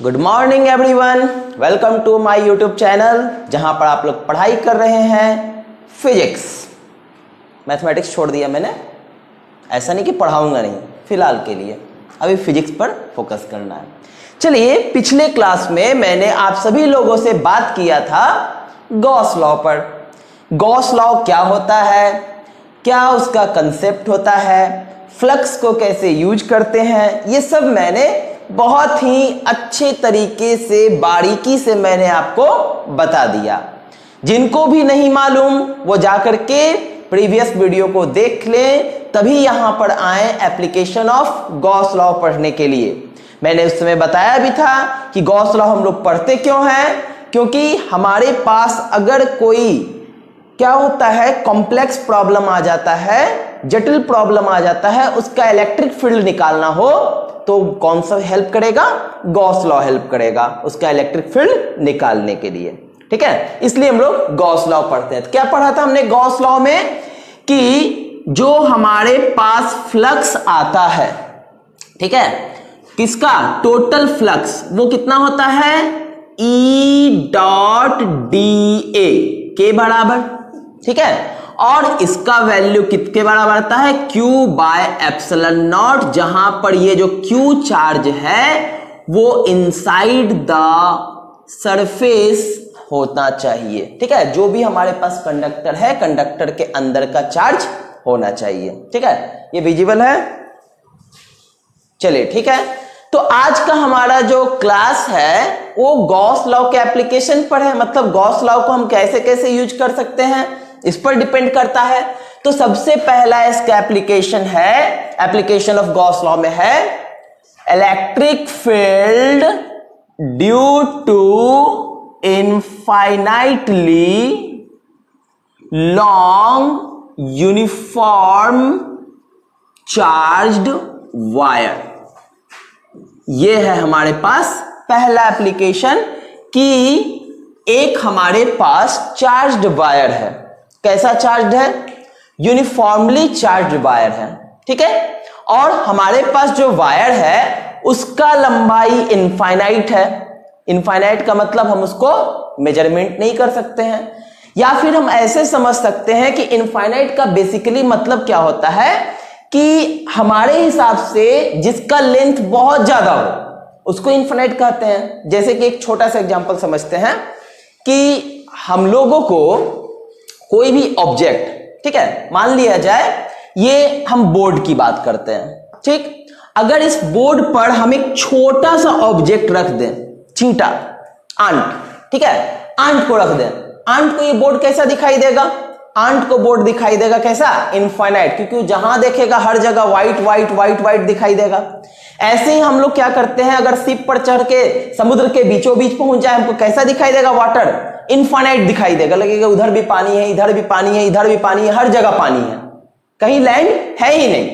Good morning everyone, welcome to my YouTube channel जहां पर आप लोग पढ़ाई कर रहे हैं फिजिक्स। मैथमेटिक्स छोड़ दिया मैंने, ऐसा नहीं कि पढ़ाऊंगा नहीं, फिलहाल के लिए अभी फिजिक्स पर फोकस करना है। चलिए, पिछले क्लास में मैंने आप सभी लोगों से बात किया था गॉस लॉ पर। गॉस लॉ क्या होता है, क्या उसका कंसेप्ट होता है, फ्लक्स को कैसे यूज करते हैं, ये सब मैंने बहुत ही अच्छे तरीके से बारीकी से मैंने आपको बता दिया। जिनको भी नहीं मालूम वो जाकर के प्रीवियस वीडियो को देख लें, तभी यहां पर आए एप्लीकेशन ऑफ गॉस लॉ पढ़ने के लिए। मैंने उस समय बताया भी था कि गॉस लॉ हम लोग पढ़ते क्यों हैं, क्योंकि हमारे पास अगर कोई क्या होता है कॉम्प्लेक्स प्रॉब्लम आ जाता है, जटिल प्रॉब्लम आ जाता है, उसका इलेक्ट्रिक फील्ड निकालना हो तो कौन सा हेल्प करेगा, गॉस लॉ हेल्प करेगा उसका इलेक्ट्रिक फील्ड निकालने के लिए। ठीक है, इसलिए हम लोग गॉस लॉ पढ़ते हैं। तो क्या पढ़ा था हमने गॉस लॉ में कि जो हमारे पास फ्लक्स आता है, ठीक है, किसका टोटल फ्लक्स, वो कितना होता है E डॉट डी ए के बराबर। ठीक है, और इसका वैल्यू कितने बराबर आता है, Q बाय एप्सिलॉन नॉट, जहां पर ये जो Q चार्ज है वो इनसाइड द सरफेस होना चाहिए। ठीक है, जो भी हमारे पास कंडक्टर है, कंडक्टर के अंदर का चार्ज होना चाहिए। ठीक है, ये विजिबल है। चलिए, ठीक है, तो आज का हमारा जो क्लास है वो गॉस लॉ के एप्लीकेशन पर है। मतलब गॉस लॉ को हम कैसे कैसे यूज कर सकते हैं इस पर डिपेंड करता है। तो सबसे पहला इसका एप्लीकेशन है, एप्लीकेशन ऑफ गॉस लॉ में है electric field due to infinitely long uniform charged wire. ये है हमारे पास पहला एप्लीकेशन कि एक हमारे पास चार्ज्ड वायर है। कैसा चार्ज्ड है, यूनिफॉर्मली चार्ज्ड वायर है। ठीक है, और हमारे पास जो वायर है उसका लंबाई इनफाइनाइट है। इनफाइनाइट का मतलब हम उसको मेजरमेंट नहीं कर सकते हैं, या फिर हम ऐसे समझ सकते हैं कि इनफाइनाइट का बेसिकली मतलब क्या होता है कि हमारे हिसाब से जिसका लेंथ बहुत ज्यादा हो उसको इनफाइनाइट कहते हैं। जैसे कि एक छोटा सा एग्जांपल समझते हैं कि हम लोगों को कोई भी ऑब्जेक्ट, ठीक है, मान लिया जाए ये हम बोर्ड की बात करते हैं। ठीक, अगर इस बोर्ड पर हम एक छोटा सा ऑब्जेक्ट रख दें, चींटा, आंट, ठीक है, आंट को रख दें, आंट को ये बोर्ड कैसा दिखाई देगा, आंट को बोर्ड दिखाई देगा कैसा, इनफाइनाइट, क्योंकि जहां देखेगा हर जगह व्हाइट व्हाइट व्हाइट व्हाइट दिखाई देगा। ऐसे ही हम लोग क्या करते हैं, अगर शिप पर चढ़ के समुद्र के बीचों बीच पहुंच जाए, हमको कैसा दिखाई देगा, वाटर इनफाइनाइट दिखाई देगा, लगेगा उधर भी पानी है, इधर भी पानी है, इधर भी पानी है, हर जगह पानी है, कहीं लैंड है ही नहीं।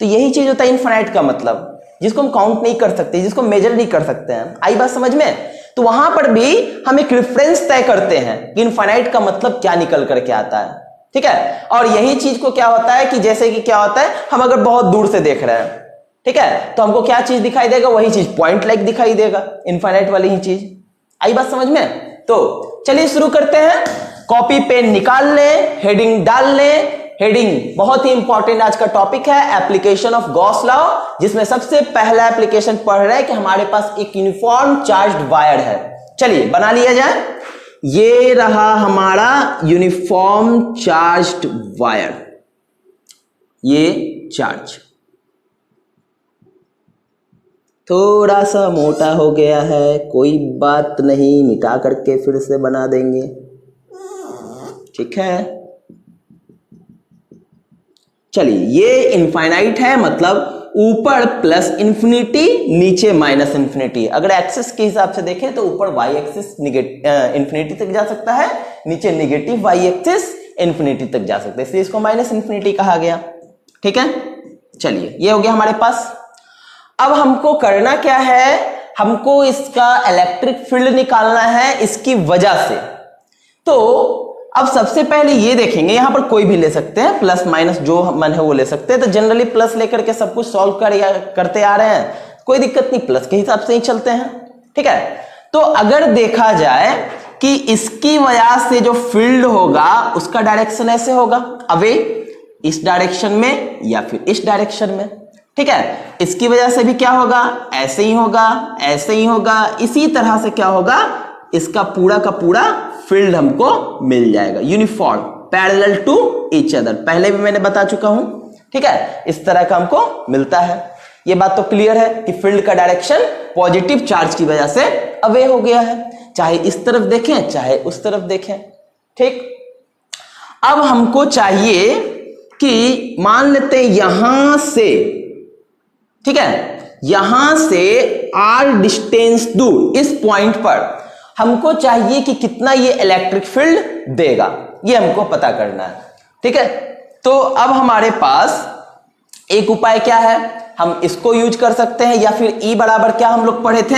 तो यही चीज होता है इनफाइनाइट का मतलब, जिसको हम काउंट नहीं कर सकते, जिसको मेजर नहीं कर सकते हैं। आई बात समझ में? तो वहां पर भी हम एक रेफरेंस तय करते हैं कि इनफाइनाइट का मतलब क्या निकल करके आता है। ठीक है, और यही चीज को क्या होता है कि जैसे कि क्या होता है, हम अगर बहुत दूर से देख रहे हैं, ठीक है, तो हमको क्या चीज दिखाई देगा, वही चीज पॉइंट लाइक दिखाई देगा, इनफाइनाइट वाली ही चीज। आई बात समझ में? तो चलिए शुरू करते हैं। कॉपी पेन निकाल लें, हेडिंग डाल लें। हेडिंग बहुत ही इंपॉर्टेंट आज का टॉपिक है, एप्लीकेशन ऑफ गॉस लॉ, जिसमें सबसे पहला एप्लीकेशन पढ़ रहे हैं कि हमारे पास एक यूनिफॉर्म चार्ज्ड वायर है। चलिए बना लिया जाए। ये रहा हमारा यूनिफॉर्म चार्ज्ड वायर, ये चार्ज थोड़ा सा मोटा हो गया है, कोई बात नहीं, मिटा करके फिर से बना देंगे। ठीक है, चलिए, ये इनफाइनाइट है, मतलब ऊपर प्लस इंफिनिटी, नीचे माइनस इंफिनिटी। अगर एक्सिस के हिसाब से देखें तो ऊपर वाई एक्सिस इंफिनिटी तक जा सकता है, नीचे निगेटिव वाई एक्सिस इंफिनिटी तक जा सकता है, इसलिए इसको माइनस इंफिनिटी कहा गया। ठीक है, चलिए ये हो गया हमारे पास। अब हमको करना क्या है, हमको इसका इलेक्ट्रिक फील्ड निकालना है इसकी वजह से। तो अब सबसे पहले ये देखेंगे, यहां पर कोई भी ले सकते हैं, प्लस माइनस जो मन है वो ले सकते हैं। तो जनरली प्लस लेकर के सब कुछ सॉल्व करते आ रहे हैं, कोई दिक्कत नहीं, प्लस के हिसाब से ही चलते हैं। ठीक है, तो अगर देखा जाए कि इसकी वजह से जो फील्ड होगा उसका डायरेक्शन ऐसे होगा, अवे, इस डायरेक्शन में या फिर इस डायरेक्शन में। ठीक है, इसकी वजह से भी क्या होगा, ऐसे ही होगा, ऐसे ही होगा, इसी तरह से क्या होगा, इसका पूरा का पूरा फील्ड हमको मिल जाएगा, uniform, parallel to each other. पहले भी मैंने बता चुका हूं। ठीक है, इस तरह का हमको मिलता है। ये बात तो क्लियर है कि फील्ड का डायरेक्शन पॉजिटिव चार्ज की वजह से अवे हो गया है, चाहे इस तरफ देखें चाहे उस तरफ देखें। ठीक, अब हमको चाहिए कि मान लेते हैं यहां से, ठीक है, यहां से r डिस्टेंस दूर इस पॉइंट पर हमको चाहिए कि कितना ये इलेक्ट्रिक फील्ड देगा, ये हमको पता करना है। ठीक है, तो अब हमारे पास एक उपाय क्या है, हम इसको यूज कर सकते हैं, या फिर E बराबर क्या हम लोग पढ़े थे,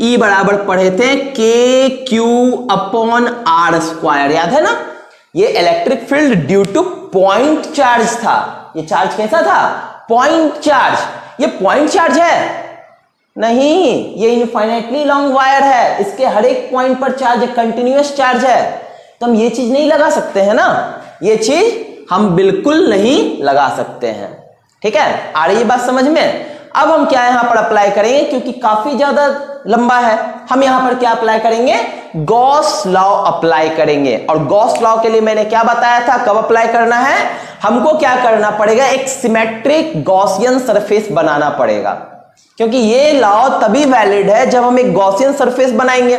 E बराबर पढ़े थे KQ/r², याद है ना। ये electric field due two point charge था। ये चार्ज कैसा था, पॉइंट चार्ज। ये पॉइंट चार्ज है नहीं, ये इनफाइनाइटली लॉन्ग वायर है, इसके हर एक पॉइंट पर चार्ज कंटिन्यूअस चार्ज है। तो हम ये चीज नहीं लगा सकते हैं ना, ये चीज हम बिल्कुल नहीं लगा सकते हैं। ठीक है, आ रही है बात समझ में। अब हम क्या यहां पर अप्लाई करेंगे, क्योंकि काफी ज्यादा लंबा है, हम यहां पर क्या अप्लाई करेंगे, गॉस लॉ अप्लाई करेंगे। और गॉस लॉ के लिए मैंने क्या बताया था, कब अप्लाई करना है, हमको क्या करना पड़ेगा, एक सिमेट्रिक गॉसियन सरफेस बनाना पड़ेगा। क्योंकि ये लॉ तभी वैलिड है जब हम एक गॉसियन सरफेस बनाएंगे,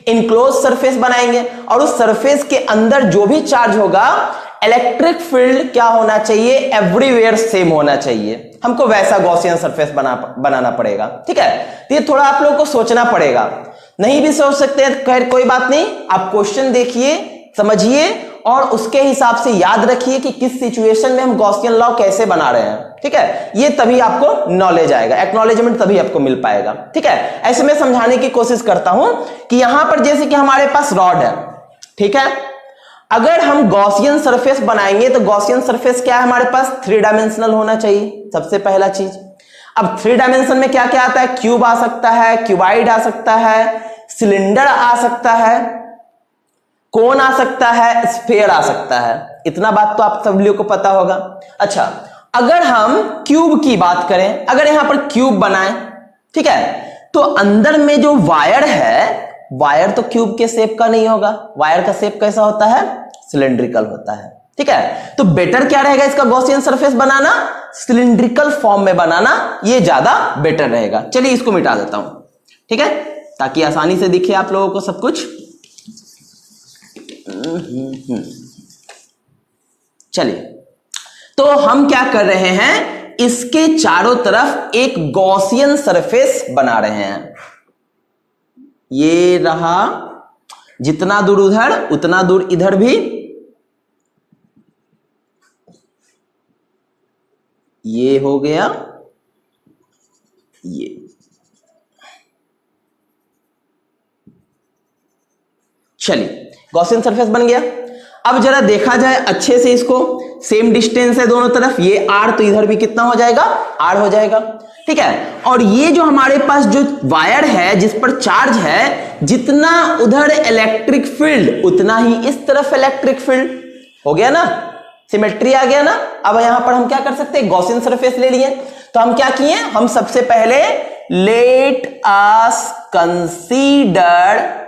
इनक्लोज सरफेस बनाएंगे, और उस सरफेस के अंदर जो भी चार्ज होगा, इलेक्ट्रिक फील्ड क्या होना चाहिए, एवरीवेयर सेम होना चाहिए। हमको वैसा गॉसियन सरफेस बनाना पड़ेगा। ठीक है, तो ये थोड़ा आप लोगों को सोचना पड़ेगा, नहीं भी सोच सकते हैं, खैर कोई बात नहीं, आप क्वेश्चन देखिए, समझिए, और उसके हिसाब से याद रखिए कि किस सिचुएशन में हम गॉसियन लॉ कैसे बना रहे हैं। ठीक है, ये तभी आपको नॉलेज आएगा, एक्नॉलेजमेंट तभी आपको मिल पाएगा। ठीक है, ऐसे में समझाने की कोशिश करता हूं कि यहां पर जैसे कि हमारे पास रॉड है, ठीक है, अगर हम गॉसियन सरफेस बनाएंगे तो गॉसियन सरफेस क्या है हमारे पास, 3 डायमेंशनल होना चाहिए, सबसे पहला चीज। अब 3 डायमेंशन में क्या क्या आता है, क्यूब आ सकता है, क्यूबाइड आ सकता है, सिलेंडर आ सकता है, कोन आ सकता है, स्फीयर आ सकता है। इतना बात तो आप सब लोगों को पता होगा। अच्छा, अगर हम क्यूब की बात करें, अगर यहां पर क्यूब बनाएं, ठीक है, तो अंदर में जो वायर है, वायर तो क्यूब के शेप का नहीं होगा, वायर का शेप कैसा होता है, सिलेंड्रिकल होता है। ठीक है, तो बेटर क्या रहेगा इसका गॉसियन सरफेस बनाना, सिलिंड्रिकल फॉर्म में बनाना, ये ज्यादा बेटर रहेगा। चलिए इसको मिटा देता हूं, ठीक है, ताकि आसानी से दिखे आप लोगों को सब कुछ। चलिए, तो हम क्या कर रहे हैं, इसके चारों तरफ एक गॉसियन सरफेस बना रहे हैं। ये रहा, जितना दूर उधर उतना दूर इधर भी, ये हो गया, ये चलिए गॉसियन सरफेस बन गया। अब जरा देखा जाए अच्छे से इसको, सेम डिस्टेंस है दोनों तरफ, ये r, तो इधर भी कितना हो जाएगा, r हो जाएगा। ठीक है, और ये जो हमारे पास जो वायर है जिस पर चार्ज है, जितना उधर इलेक्ट्रिक फील्ड उतना ही इस तरफ इलेक्ट्रिक फील्ड, हो गया ना, सिमेट्री आ गया ना। अब यहां पर हम क्या कर सकते हैं, गॉसियन सरफेस ले लिए, तो हम क्या किए, हम सबसे पहले let us consider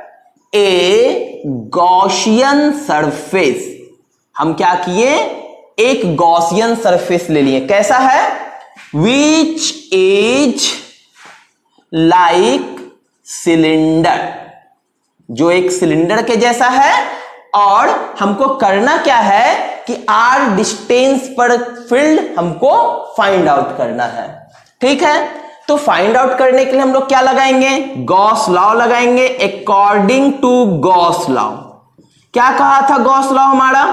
a Gaussian surface, हम क्या किए, एक गॉसियन सरफेस ले लिए, कैसा है, विच इज लाइक सिलेंडर, जो एक सिलेंडर के जैसा है। और हमको करना क्या है कि r डिस्टेंस पर फील्ड हमको फाइंड आउट करना है। ठीक है, तो फाइंड आउट करने के लिए हम लोग क्या लगाएंगे, गॉस लॉ लगाएंगे। अकॉर्डिंग टू गॉस लॉ, क्या कहा था गॉस लॉ हमारा,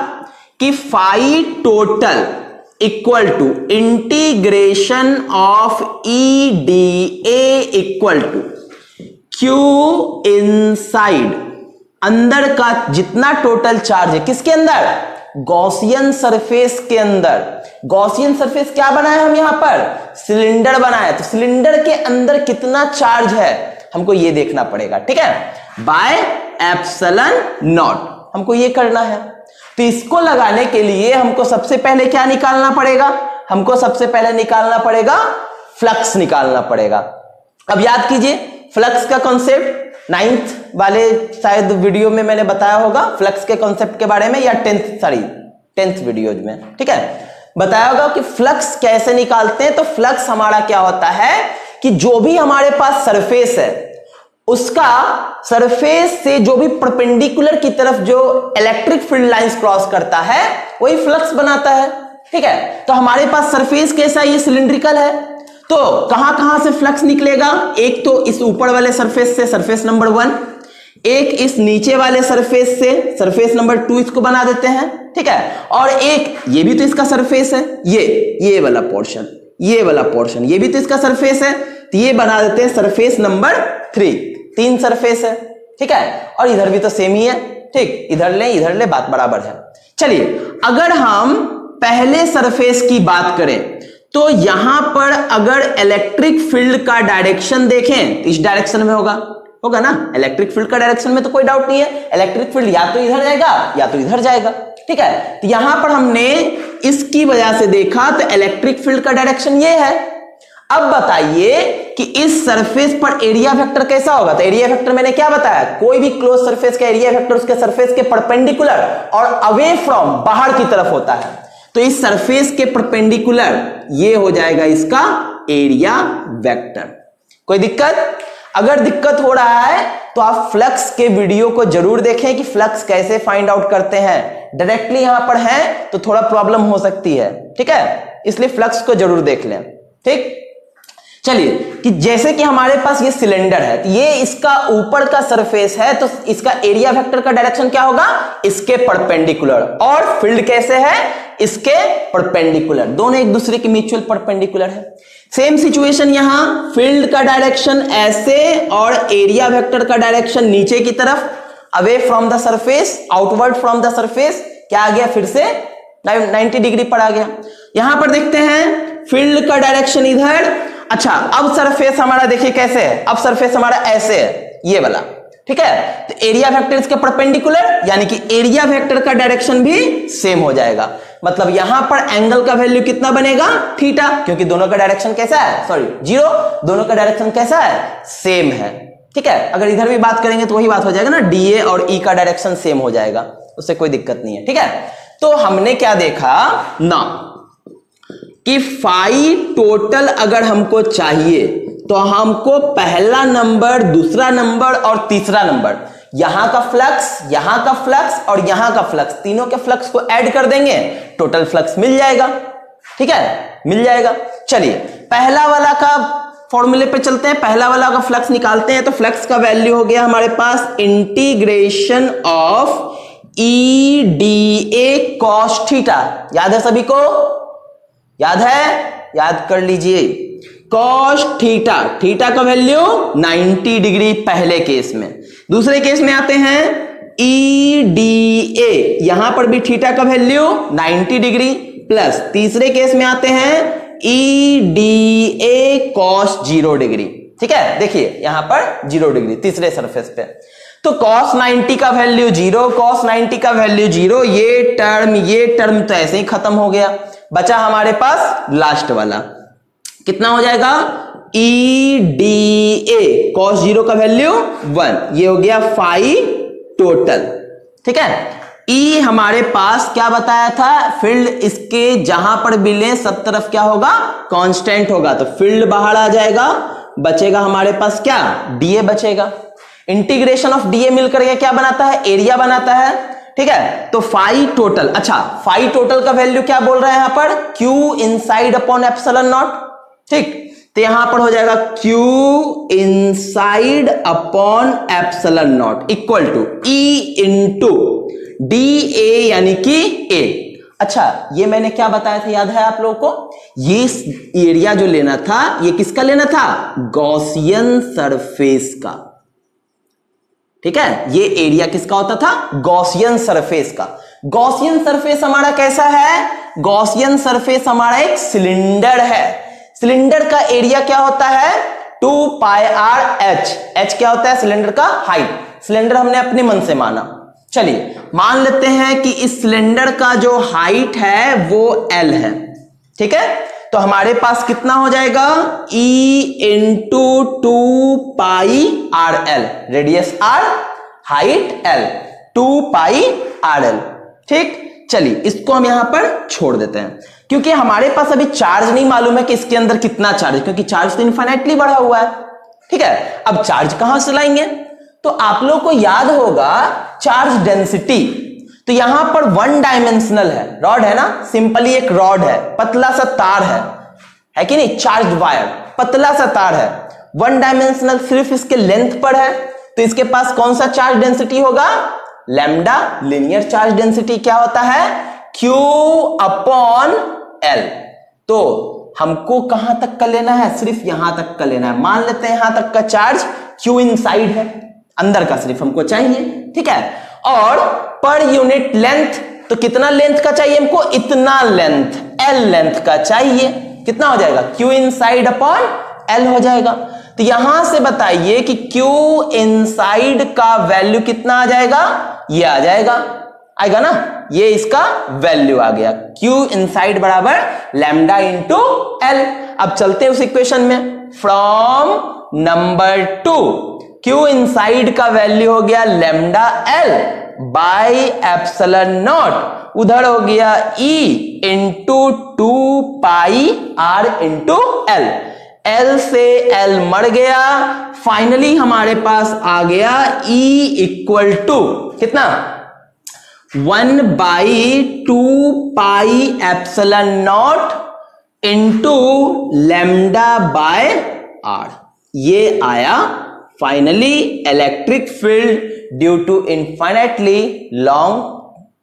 कि phi total equal to integration of E D A equal to Q inside अंदर का जितना टोटल चार्ज है, किसके अंदर, गॉसियन सरफेस के अंदर। गॉसियन सरफेस क्या बनाया हम यहां पर, सिलेंडर बनाया, तो सिलेंडर के अंदर कितना चार्ज है हमको ये देखना पड़ेगा, ठीक है, बाय एप्सिलॉन नॉट हमको ये करना है। तो इसको लगाने के लिए हमको सबसे पहले क्या निकालना पड़ेगा, हमको सबसे पहले निकालना पड़ेगा फ्लक्स निकालना पड़ेगा। अब याद कीजिए फ्लक्स का कॉन्सेप्ट 9th वाले शायद वीडियो में मैंने बताया होगा फ्लक्स के कॉन्सेप्ट के बारे में, या 10th वीडियो में, ठीक है, बताया होगा कि फ्लक्स कैसे निकालते हैं। तो फ्लक्स हमारा क्या होता है कि जो भी हमारे पास सरफेस है उसका सरफेस से जो भी परपेंडिकुलर की तरफ जो इलेक्ट्रिक फील्ड लाइंस क्रॉस करता है वही फ्लक्स बनाता है, ठीक है। तो हमारे पास सरफेस कैसा है, ये सिलिंड्रिकल है, तो कहां कहां से फ्लक्स निकलेगा, एक तो इस ऊपर वाले सरफेस से, सरफेस नंबर 1, एक इस नीचे वाले सरफेस से, सरफेस नंबर 2 इसको बना देते हैं, ठीक है, और एक ये भी तो इसका सरफेस है, ये वाला पोर्शन, ये वाला पोर्शन ये भी तो इसका सरफेस है, तो ये बना देते हैं सरफेस नंबर 3, 3 सरफेस है, ठीक है, और इधर भी तो सेम ही है, ठीक, इधर ले बात बराबर है। चलिए अगर हम पहले सरफेस की बात करें तो यहां पर अगर इलेक्ट्रिक फील्ड का डायरेक्शन देखें तो इस डायरेक्शन में होगा ना, इलेक्ट्रिक फील्ड का डायरेक्शन में तो कोई डाउट नहीं है, इलेक्ट्रिक फील्ड या तो इधर जाएगा या तो इधर जाएगा, ठीक है। तो यहां पर हमने इसकी वजह से देखा तो इलेक्ट्रिक फील्ड का डायरेक्शन ये है। अब बताइए कि इस सरफेस पर एरिया वेक्टर कैसा होगा, तो एरिया वेक्टर मैंने क्या बताया, कोई भी क्लोज सरफेस का एरिया वेक्टर उसके सरफेस के परपेंडिकुलर और अवे फ्रॉम बाहर की तरफ होता है, तो इस सरफेस के परपेंडिकुलर ये हो जाएगा इसका एरिया वेक्टर। कोई दिक्कत, अगर दिक्कत हो रहा है तो आप फ्लक्स के वीडियो को जरूर देखें कि फ्लक्स कैसे फाइंड आउट करते हैं, डायरेक्टली यहां पर है तो थोड़ा प्रॉब्लम हो सकती है, ठीक है, इसलिए फ्लक्स को जरूर देख लें, ठीक। चलिए कि जैसे कि हमारे पास ये सिलेंडर है, तो ये इसका ऊपर का सरफेस है, तो इसका एरिया वेक्टर का डायरेक्शन क्या होगा, इसके परपेंडिकुलर, और फील्ड कैसे है, इसके परपेंडिकुलर, दोनों एक दूसरे के म्यूचुअल परपेंडिकुलर है। सेम सिचुएशन यहां, फील्ड का डायरेक्शन ऐसे और एरिया वेक्टर का डायरेक्शन नीचे की तरफ, away from the surface, outward from the surface, क्या आ गया, फिर से 90 डिग्री पर आ गया। यहां पर देखते हैं फील्ड का डायरेक्शन इधर, अच्छा अब सरफेस हमारा देखिए कैसे है, अब सरफेस हमारा ऐसे है, ये वाला, ठीक है, तो एरिया वेक्टर इसके परपेंडिकुलर, यानी कि एरिया वेक्टर का डायरेक्शन भी सेम हो जाएगा, मतलब यहां पर एंगल का वैल्यू कितना बनेगा, थीटा, क्योंकि दोनों का डायरेक्शन कैसा है, सॉरी 0, दोनों का डायरेक्शन कैसा है, सेम है, ठीक है। अगर इधर भी बात करेंगे तो वही बात हो जाएगा ना, डीए और ई का डायरेक्शन सेम हो जाएगा, उससे कोई दिक्कत नहीं है, ठीक है। तो हमने क्या देखा ना कि फाई टोटल अगर हमको चाहिए तो हमको पहला नंबर, दूसरा नंबर और तीसरा नंबर, यहां का फ्लक्स और यहां का फ्लक्स, तीनों के फ्लक्स को ऐड कर देंगे, टोटल फ्लक्स मिल जाएगा, ठीक है, मिल जाएगा। चलिए पहला वाला का फॉर्मूले पे चलते हैं, पहला वाला का फ्लक्स निकालते हैं। तो फ्लक्स का वैल्यू हो गया हमारे पास integration of E D A cos theta, याद है सभी को, याद है, याद कर लीजिए, कॉस थीटा, थीटा का वैल्यू 90 डिग्री पहले केस में, दूसरे केस में आते हैं ई डी ए, यहां पर भी थीटा का वैल्यू 90 डिग्री प्लस, तीसरे केस में आते हैं E D A cos 0 degree, ठीक है, देखिए यहां पर 0 डिग्री तीसरे सरफेस पे, तो cos 90 का वैल्यू 0, cos 90 का वैल्यू 0, ये टर्म तो ऐसे ही खत्म हो गया, बचा हमारे पास लास्ट वाला, कितना हो जाएगा, ई डी ए cos 0 का वैल्यू 1, ये हो गया फाई टोटल, ठीक है। ई हमारे पास क्या बताया था, फील्ड इसके जहां पर भी ले सब तरफ क्या होगा, कांस्टेंट होगा, तो फील्ड बाहर आ जाएगा, बचेगा हमारे पास क्या, डीए बचेगा, इंटीग्रेशन ऑफ डीए मिलकर के क्या बनाता है, एरिया बनाता है, ठीक है। तो फाई टोटल, अच्छा फाई टोटल का वैल्यू क्या बोल रहा है यहां पर, Q inside upon epsilon not, ठीक, तो यहां पर हो जाएगा Q inside upon epsilon not equal to E into d A यानी कि ए। अच्छा ये मैंने क्या बताया था, याद है आप लोगों को, ये एरिया जो लेना था ये किसका लेना था, गॉसियन सरफेस का, ठीक है, ये एरिया किसका होता था? गॉसियन सरफेस का। गॉसियन सरफेस हमारा कैसा है? गॉसियन सरफेस हमारा एक सिलेंडर है। सिलेंडर का एरिया क्या होता है? 2 पाई आर एच। एच क्या होता है? सिलेंडर का हाइट। सिलेंडर हमने अपने मन से माना। चलिए मान लेते हैं कि इस सिलेंडर का जो हाइट है वो L है, ठीक है। तो हमारे पास कितना हो जाएगा? E into 2 pi R L, radius R, height L, 2 pi R L. ठीक, चलिए इसको हम यहां पर छोड़ देते हैं क्योंकि हमारे पास अभी चार्ज नहीं मालूम है कि इसके अंदर कितना चार्ज है, क्योंकि चार्ज तो इनफाइनाइटली बढ़ा हुआ है। ठीक है, अब चार्ज कहां से लाएंगे? तो आप लोग को याद होगा चार्ज डेंसिटी, तो यहां पर वन डायमेंशनल है, रॉड है ना, सिंपली एक रॉड है, पतला सा तार है कि नहीं? चार्ज वायर, पतला सा तार है, वन डायमेंशनल, सिर्फ इसके लेंथ पर है, तो इसके पास कौन सा चार्ज डेंसिटी होगा? लैम्डा। लीनियर चार्ज डेंसिटी क्या होता है? Q upon L। तो हमको कहां तक का लेना है? सिर्फ यहां तक का लेना है। मान लेते हैं यहां तक का चार्ज Q इनसाइड है, अंदर का सिर्फ हमको चाहिए, ठीक है। और पर यूनिट लेंथ, तो कितना लेंथ का चाहिए हमको? इतना लेंथ, L लेंथ का चाहिए। कितना हो जाएगा? Q इनसाइड अपॉन L हो जाएगा। तो यहां से बताइए कि Q इनसाइड का वैल्यू कितना आ जाएगा? ये आ जाएगा, आएगा ना, ये इसका वैल्यू आ गया, Q इनसाइड बराबर लैम्डा इंटू L। अब चलते हैं उस इक्वेशन में, फ्रॉम नंबर 2 Q इनसाइड का वैल्यू हो गया lambda L by epsilon not, उधर हो गया E इंटू 2 पाई R इंटू L। L से L मर गया, फाइनली हमारे पास आ गया E इक्वल टू कितना? 1 by 2 pi epsilon not into lambda by R। ये आया finally electric field due to infinitely long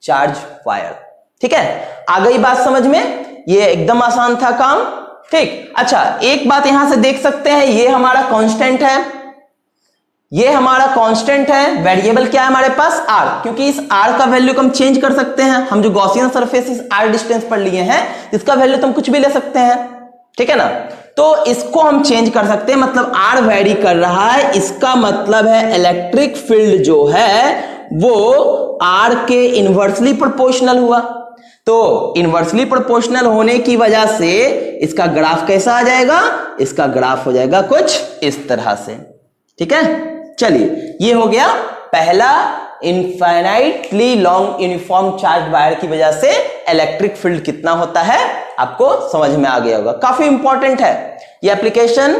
charge wire. ठीक है, आ गई बात समझ में? ये एकदम आसान था काम। ठीक, अच्छा एक बात यहां से देख सकते हैं, ये हमारा कांस्टेंट है, ये हमारा कांस्टेंट है, वेरिएबल क्या है हमारे पास? R, क्योंकि इस R का वैल्यू को हम चेंज कर सकते हैं। हम जो गॉसियन सरफेस इस R डिस्टेंस पर लिए हैं, इसका वैल्यू तो हम कुछ भी ले सकते हैं, ठीक है ना। तो इसको हम चेंज कर सकते हैं, मतलब R वेरी कर रहा है, इसका मतलब है इलेक्ट्रिक फील्ड जो है वो R के इनवर्सली प्रोपोर्शनल हुआ। तो इनवर्सली प्रोपोर्शनल होने की वजह से इसका ग्राफ कैसा आ जाएगा? इसका ग्राफ हो जाएगा कुछ इस तरह से, ठीक है। चलिए ये हो गया पहला, infinitely long uniform charge wire की वजह से इलेक्ट्रिक फील्ड कितना होता है, आपको समझ में आ गया होगा। काफी इंपॉर्टेंट है ये एप्लीकेशन,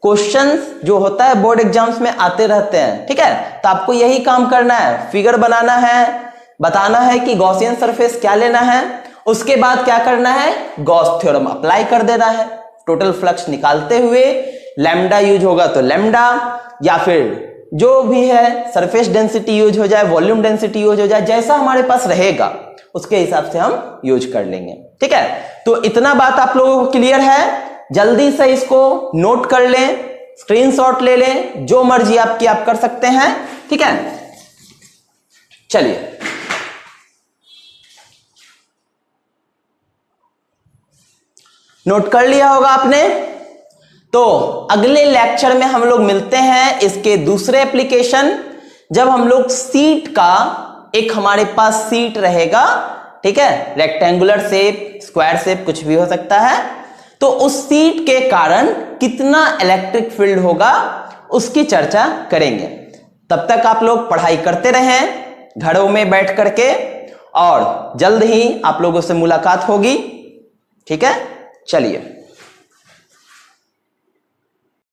क्वेश्चंस जो होता है बोर्ड एग्जाम्स में आते रहते हैं, ठीक है। तो आपको यही काम करना है, फिगर बनाना है, बताना है कि गॉसियन सरफेस क्या लेना है, उसके बाद क्या करना है? गॉस थ्योरम अप्लाई कर देना है। टोटल फ्लक्स निकालते हुए लैम्डा यूज होगा तो लैम्डा, या फिर जो भी है सरफेस डेंसिटी यूज हो जाए, वॉल्यूम डेंसिटी यूज हो जाए, जैसा हमारे पास रहेगा उसके हिसाब से हम यूज कर लेंगे, ठीक है। तो इतना बात आप लोगों को क्लियर है? जल्दी से इसको नोट कर लें, स्क्रीनशॉट ले लें, जो मर्जी आपकी आप कर सकते हैं, ठीक है। चलिए नोट कर लिया होगा आपने। तो अगले लेक्चर में हम लोग मिलते हैं इसके दूसरे एप्लीकेशन, जब हम लोग सीट का, एक हमारे पास सीट रहेगा, ठीक है, रेक्टेंगुलर शेप, स्क्वायर शेप, कुछ भी हो सकता है। तो उस सीट के कारण कितना इलेक्ट्रिक फील्ड होगा उसकी चर्चा करेंगे। तब तक आप लोग पढ़ाई करते रहें घरों में बैठ करके, और जल्द ही आप लोगों से मुलाकात होगी, ठीक है। चलिए।